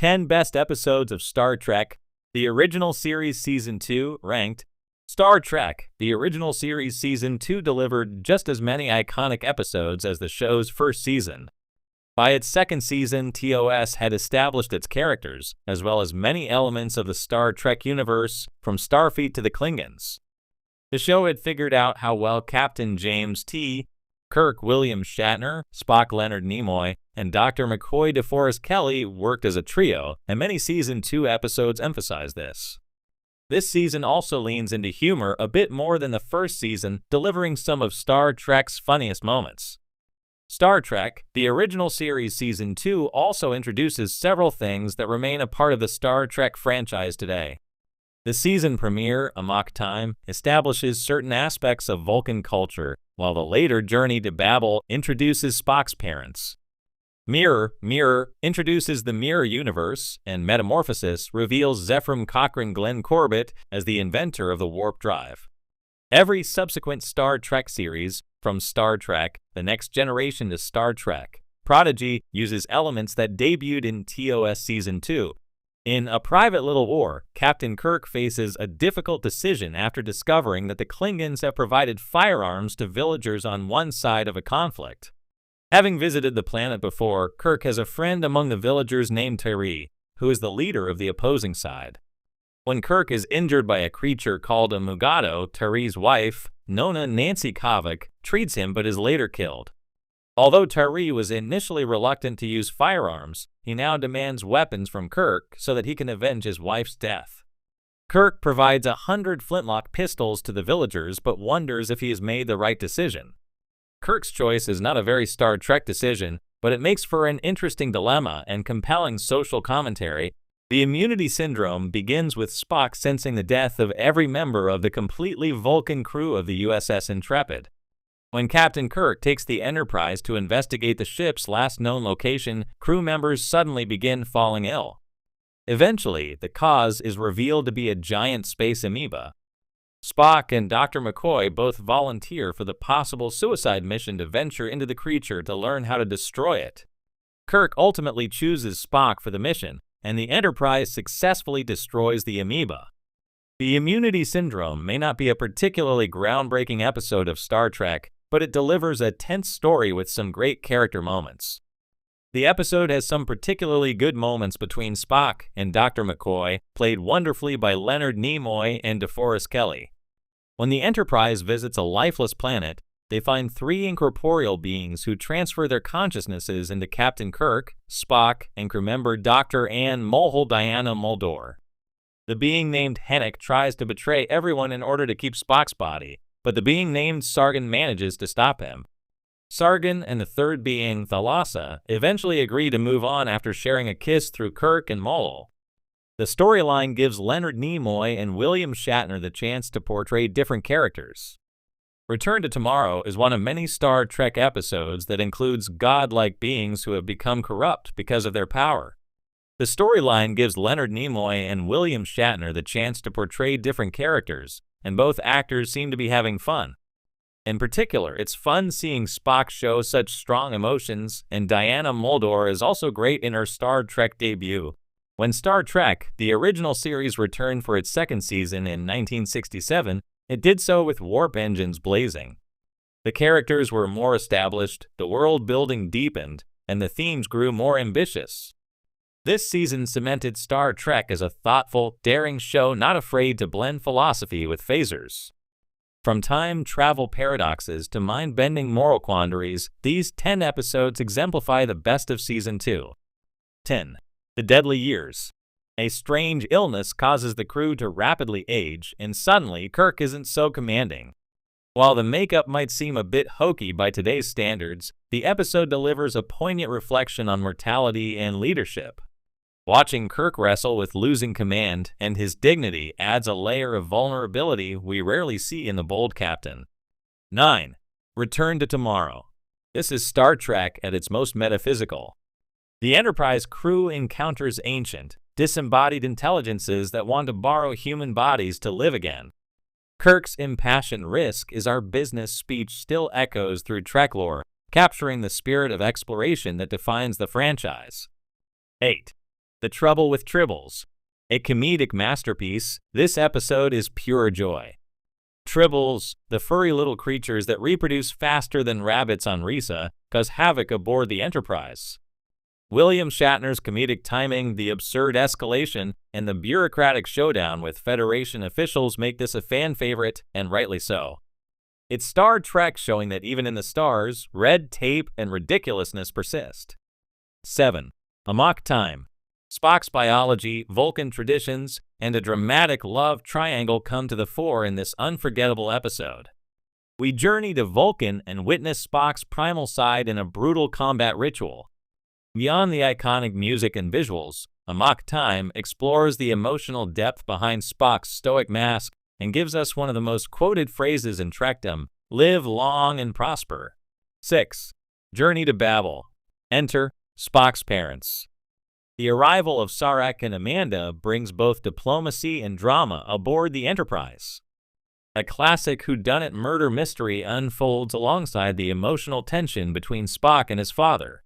10 Best Episodes of Star Trek, the original series Season 2, ranked. Star Trek, the original series Season 2 delivered just as many iconic episodes as the show's first season. By its second season, TOS had established its characters, as well as many elements of the Star Trek universe, from Starfleet to the Klingons. The show had figured out how well Captain James T. Kirk William Shatner, Spock Leonard Nimoy, and Dr. McCoy DeForest Kelley worked as a trio, and many Season 2 episodes emphasize this. This season also leans into humor a bit more than the first season, delivering some of Star Trek's funniest moments. Star Trek, the original series Season 2 also introduces several things that remain a part of the Star Trek franchise today. The season premiere, Amok Time, establishes certain aspects of Vulcan culture, while the later Journey to Babel introduces Spock's parents. Mirror introduces the Mirror Universe, and Metamorphosis reveals Zephram Cochrane Glenn Corbett as the inventor of the warp drive. Every subsequent Star Trek series, from Star Trek: The Next Generation to Star Trek: Prodigy, uses elements that debuted in TOS Season 2. In A Private Little War, Captain Kirk faces a difficult decision after discovering that the Klingons have provided firearms to villagers on one side of a conflict. Having visited the planet before, Kirk has a friend among the villagers named Tyree, who is the leader of the opposing side. When Kirk is injured by a creature called a Mugato, Tyree's wife, Nona Nancy Kavik, treats him but is later killed. Although Tyree was initially reluctant to use firearms, he now demands weapons from Kirk so that he can avenge his wife's death. Kirk provides 100 flintlock pistols to the villagers but wonders if he has made the right decision. Kirk's choice is not a very Star Trek decision, but it makes for an interesting dilemma and compelling social commentary. The immunity syndrome begins with Spock sensing the death of every member of the completely Vulcan crew of the USS Intrepid. When Captain Kirk takes the Enterprise to investigate the ship's last known location, crew members suddenly begin falling ill. Eventually, the cause is revealed to be a giant space amoeba. Spock and Dr. McCoy both volunteer for the possible suicide mission to venture into the creature to learn how to destroy it. Kirk ultimately chooses Spock for the mission, and the Enterprise successfully destroys the amoeba. The immunity syndrome may not be a particularly groundbreaking episode of Star Trek, but it delivers a tense story with some great character moments. The episode has some particularly good moments between Spock and Dr. McCoy, played wonderfully by Leonard Nimoy and DeForest Kelley. When the Enterprise visits a lifeless planet, they find 3 incorporeal beings who transfer their consciousnesses into Captain Kirk, Spock, and crewmember Dr. Anne Mulhall Diana Muldaur. The being named Hennick tries to betray everyone in order to keep Spock's body, but the being named Sargon manages to stop him. Sargon and the third being, Thalassa, eventually agree to move on after sharing a kiss through Kirk and Mulhall. The storyline gives Leonard Nimoy and William Shatner the chance to portray different characters. Return to Tomorrow is one of many Star Trek episodes that includes godlike beings who have become corrupt because of their power. The storyline gives Leonard Nimoy and William Shatner the chance to portray different characters, and both actors seem to be having fun. In particular, it's fun seeing Spock show such strong emotions, and Diana Muldaur is also great in her Star Trek debut. When Star Trek, the original series, returned for its second season in 1967, it did so with warp engines blazing. The characters were more established, the world building deepened, and the themes grew more ambitious. This season cemented Star Trek as a thoughtful, daring show not afraid to blend philosophy with phasers. From time travel paradoxes to mind-bending moral quandaries, these 10 episodes exemplify the best of Season 2. 10. The Deadly Years. A strange illness causes the crew to rapidly age, and suddenly Kirk isn't so commanding. While the makeup might seem a bit hokey by today's standards, the episode delivers a poignant reflection on mortality and leadership. Watching Kirk wrestle with losing command and his dignity adds a layer of vulnerability we rarely see in the bold captain. 9. Return to Tomorrow. This is Star Trek at its most metaphysical. The Enterprise crew encounters ancient, disembodied intelligences that want to borrow human bodies to live again. Kirk's impassioned "risk is our business" speech still echoes through Trek lore, capturing the spirit of exploration that defines the franchise. 8. The Trouble with Tribbles. A comedic masterpiece, this episode is pure joy. Tribbles, the furry little creatures that reproduce faster than rabbits on Risa, cause havoc aboard the Enterprise. William Shatner's comedic timing, the absurd escalation, and the bureaucratic showdown with Federation officials make this a fan favorite, and rightly so. It's Star Trek showing that even in the stars, red tape and ridiculousness persist. 7. Amok Time. Spock's biology, Vulcan traditions, and a dramatic love triangle come to the fore in this unforgettable episode. We journey to Vulcan and witness Spock's primal side in a brutal combat ritual. Beyond the iconic music and visuals, Amok Time explores the emotional depth behind Spock's stoic mask and gives us one of the most quoted phrases in Trekdom, "Live long and prosper." 6. Journey to Babel. Enter Spock's parents. The arrival of Sarek and Amanda brings both diplomacy and drama aboard the Enterprise. A classic whodunit murder mystery unfolds alongside the emotional tension between Spock and his father.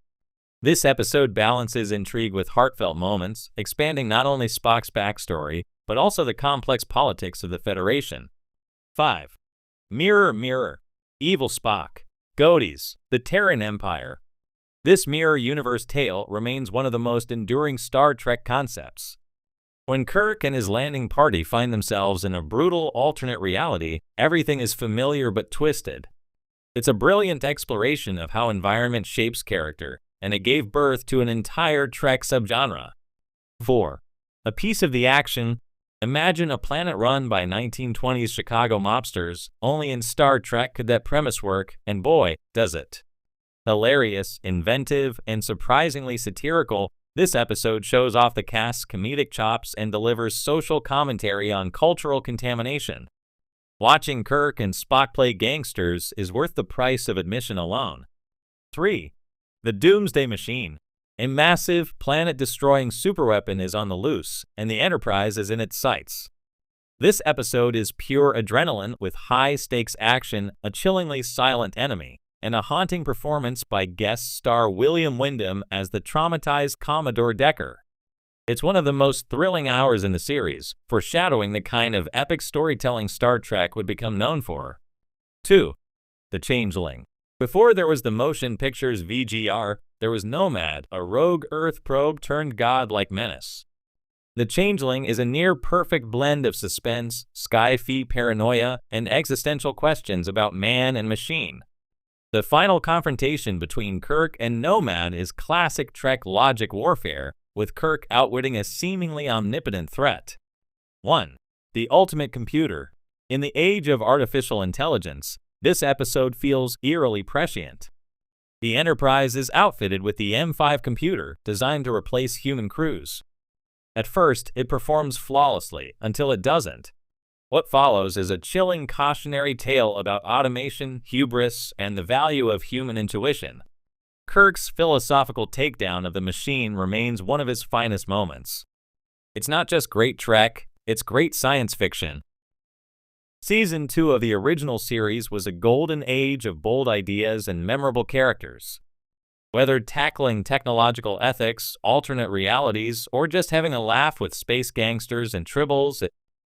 This episode balances intrigue with heartfelt moments, expanding not only Spock's backstory, but also the complex politics of the Federation. 5. Mirror, Mirror. Evil Spock. Goaties. The Terran Empire. This mirror universe tale remains one of the most enduring Star Trek concepts. When Kirk and his landing party find themselves in a brutal alternate reality, everything is familiar but twisted. It's a brilliant exploration of how environment shapes character, and it gave birth to an entire Trek subgenre. 4. A piece of the action. Imagine a planet run by 1920s Chicago mobsters. Only in Star Trek could that premise work, and boy, does it. Hilarious, inventive, and surprisingly satirical, this episode shows off the cast's comedic chops and delivers social commentary on cultural contamination. Watching Kirk and Spock play gangsters is worth the price of admission alone. 3. The Doomsday Machine. A massive, planet-destroying superweapon is on the loose, and the Enterprise is in its sights. This episode is pure adrenaline with high-stakes action, a chillingly silent enemy, and a haunting performance by guest star William Wyndham as the traumatized Commodore Decker. It's one of the most thrilling hours in the series, foreshadowing the kind of epic storytelling Star Trek would become known for. 2. The Changeling. Before there was the motion pictures VGR, there was Nomad, a rogue Earth probe turned godlike menace. The Changeling is a near-perfect blend of suspense, sci-fi paranoia, and existential questions about man and machine. The final confrontation between Kirk and Nomad is classic Trek logic warfare, with Kirk outwitting a seemingly omnipotent threat. 1. The Ultimate Computer. In the age of artificial intelligence, this episode feels eerily prescient. The Enterprise is outfitted with the M5 computer, designed to replace human crews. At first, it performs flawlessly, until it doesn't. What follows is a chilling cautionary tale about automation, hubris, and the value of human intuition. Kirk's philosophical takedown of the machine remains one of his finest moments. It's not just great Trek, it's great science fiction. Season 2 of the original series was a golden age of bold ideas and memorable characters. Whether tackling technological ethics, alternate realities, or just having a laugh with space gangsters and tribbles,